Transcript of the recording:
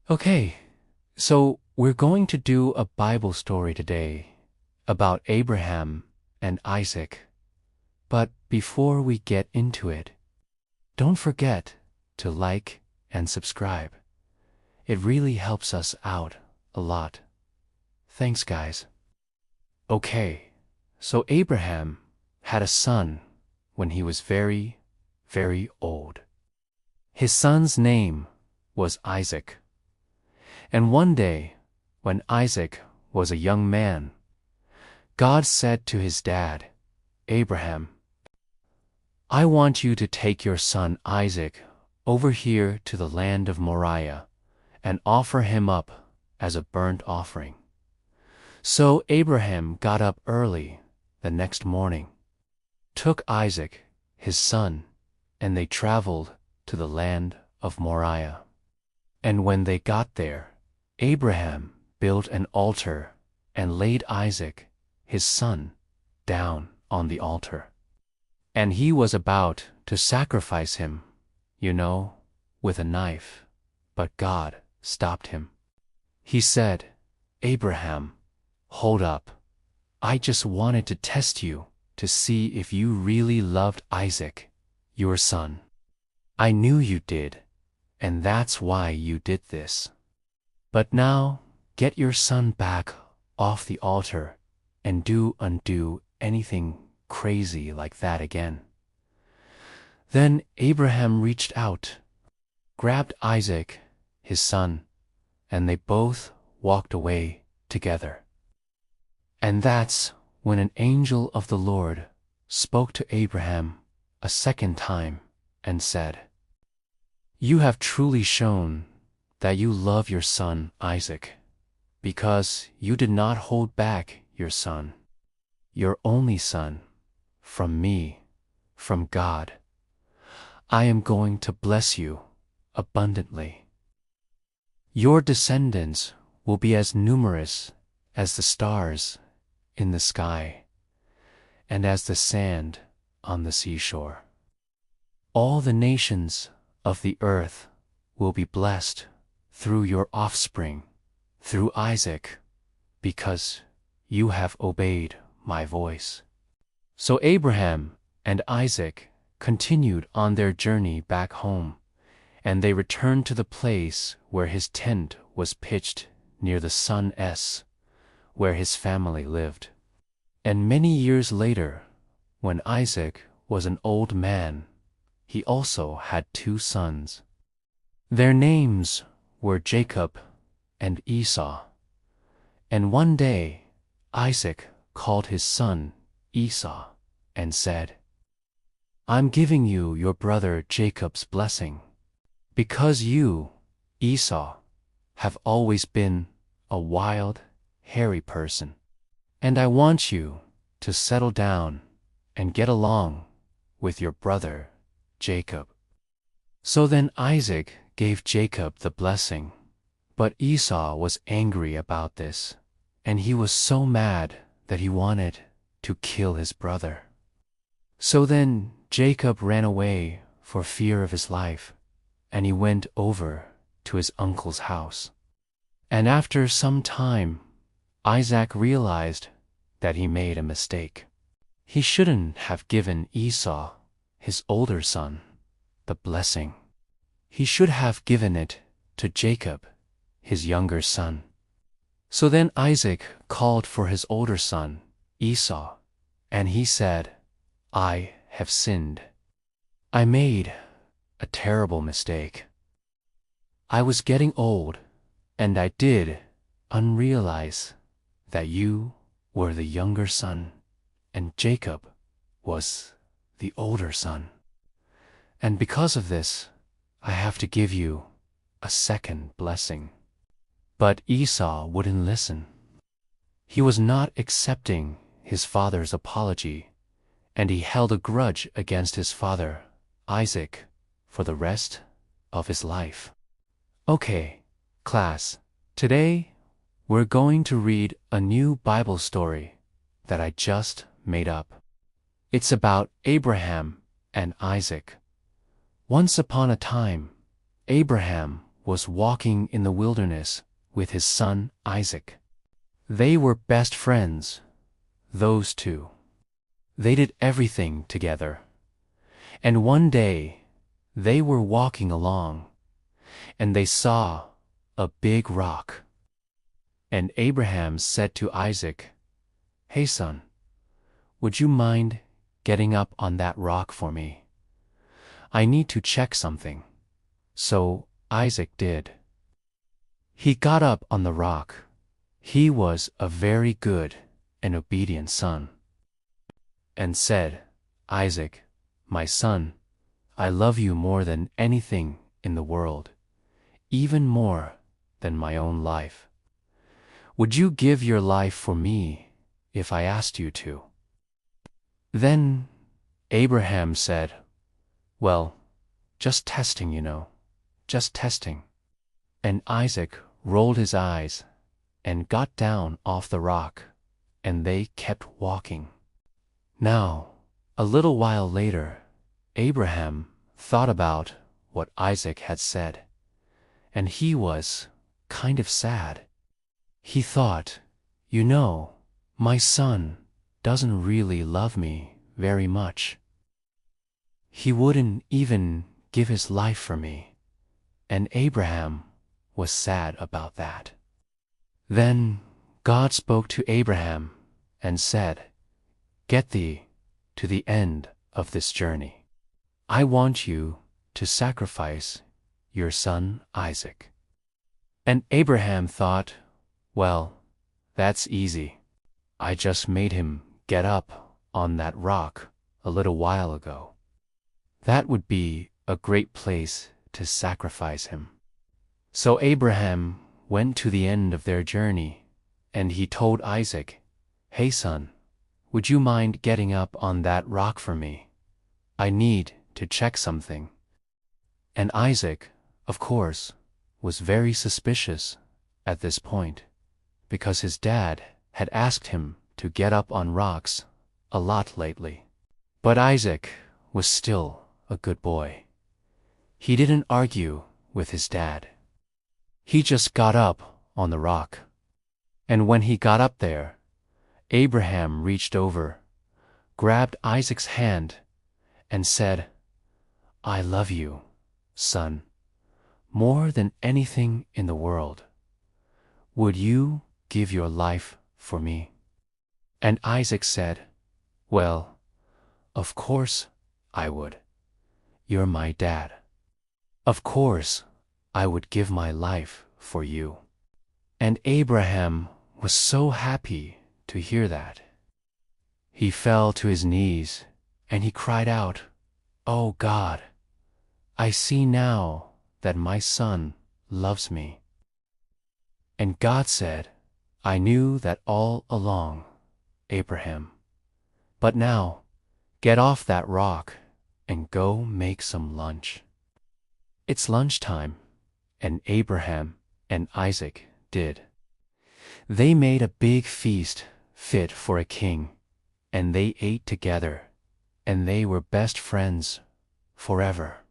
Okay, so we're going to do a Bible story today about Abraham and Isaac. But before we get into it, don't forget to like and subscribe. It really helps us out a lot. Thanks, guys. Okay, so Abraham had a son when he was very, very old. His son's name was Isaac. And one day, when Isaac was a young man, God said to his dad, Abraham, I want you to take your son Isaac over here to the land of Moriah and offer him up as a burnt offering. So Abraham got up early the next morning, took Isaac, his son, and they traveled to the land of Moriah. And when they got there, Abraham built an altar and laid Isaac, his son, down on the altar. And he was about to sacrifice him, with a knife, but God stopped him. He said, Abraham, hold up. I just wanted to test you to see if you really loved Isaac, your son. I knew you did, and that's why you did this. But now, get your son back off the altar and do undo anything crazy like that again. Then Abraham reached out, grabbed Isaac, his son, and they both walked away together. And that's when an angel of the Lord spoke to Abraham a second time and said, You have truly shown that you love your son Isaac, because you did not hold back your son, your only son, from me, from God. I am going to bless you abundantly. Your descendants will be as numerous as the stars in the sky and as the sand on the seashore. All the nations of the earth will be blessed through your offspring, through Isaac, because you have obeyed my voice. So Abraham and Isaac continued on their journey back home, and they returned to the place where his tent was pitched near the Sun S, where his family lived. And many years later, when Isaac was an old man, he also had 2 sons. Their names were Jacob and Esau. And one day Isaac called his son Esau and said, I'm giving you your brother Jacob's blessing, because you, Esau, have always been a wild, hairy person, and I want you to settle down and get along with your brother Jacob. So then Isaac gave Jacob the blessing, but Esau was angry about this, and he was so mad that he wanted to kill his brother. So then Jacob ran away for fear of his life, and he went over to his uncle's house. And after some time, Isaac realized that he made a mistake. He shouldn't have given Esau, his older son, the blessing. He should have given it to Jacob, his younger son. So then Isaac called for his older son, Esau, and he said, I have sinned. I made a terrible mistake. I was getting old, and I did unrealize that you were the younger son, and Jacob was the older son. And because of this, I have to give you a second blessing. But Esau wouldn't listen. He was not accepting his father's apology, and he held a grudge against his father, Isaac, for the rest of his life. Okay, class, today we're going to read a new Bible story that I just made up. It's about Abraham and Isaac. Once upon a time, Abraham was walking in the wilderness with his son Isaac. They were best friends, those two. They did everything together. And one day, they were walking along, and they saw a big rock. And Abraham said to Isaac, "Hey son, would you mind getting up on that rock for me? I need to check something." So Isaac did. He got up on the rock. He was a very good and obedient son. And said, "Isaac, my son, I love you more than anything in the world, even more than my own life. Would you give your life for me if I asked you to?" Then Abraham said, "Well, just testing, just testing." And Isaac rolled his eyes and got down off the rock, and they kept walking. Now, a little while later, Abraham thought about what Isaac had said, and he was kind of sad. He thought, my son doesn't really love me very much. He wouldn't even give his life for me, and Abraham was sad about that. Then God spoke to Abraham and said, "Get thee to the end of this journey. I want you to sacrifice your son Isaac." And Abraham thought, "Well, that's easy. I just made him get up on that rock a little while ago. That would be a great place to sacrifice him." So Abraham went to the end of their journey, and he told Isaac, "Hey son, would you mind getting up on that rock for me? I need to check something." And Isaac, of course, was very suspicious at this point, because his dad had asked him to get up on rocks a lot lately. But Isaac was still a good boy. He didn't argue with his dad. He just got up on the rock. And when he got up there, Abraham reached over, grabbed Isaac's hand, and said, "I love you, son, more than anything in the world. Would you give your life for me?" And Isaac said, "Well, of course I would. You're my dad. Of course I would give my life for you." And Abraham was so happy to hear that. He fell to his knees and he cried out, "Oh God, I see now that my son loves me." And God said, "I knew that all along, Abraham. But now, get off that rock and go make some lunch." It's lunchtime, and Abraham and Isaac did. They made a big feast fit for a king, and they ate together, and they were best friends forever.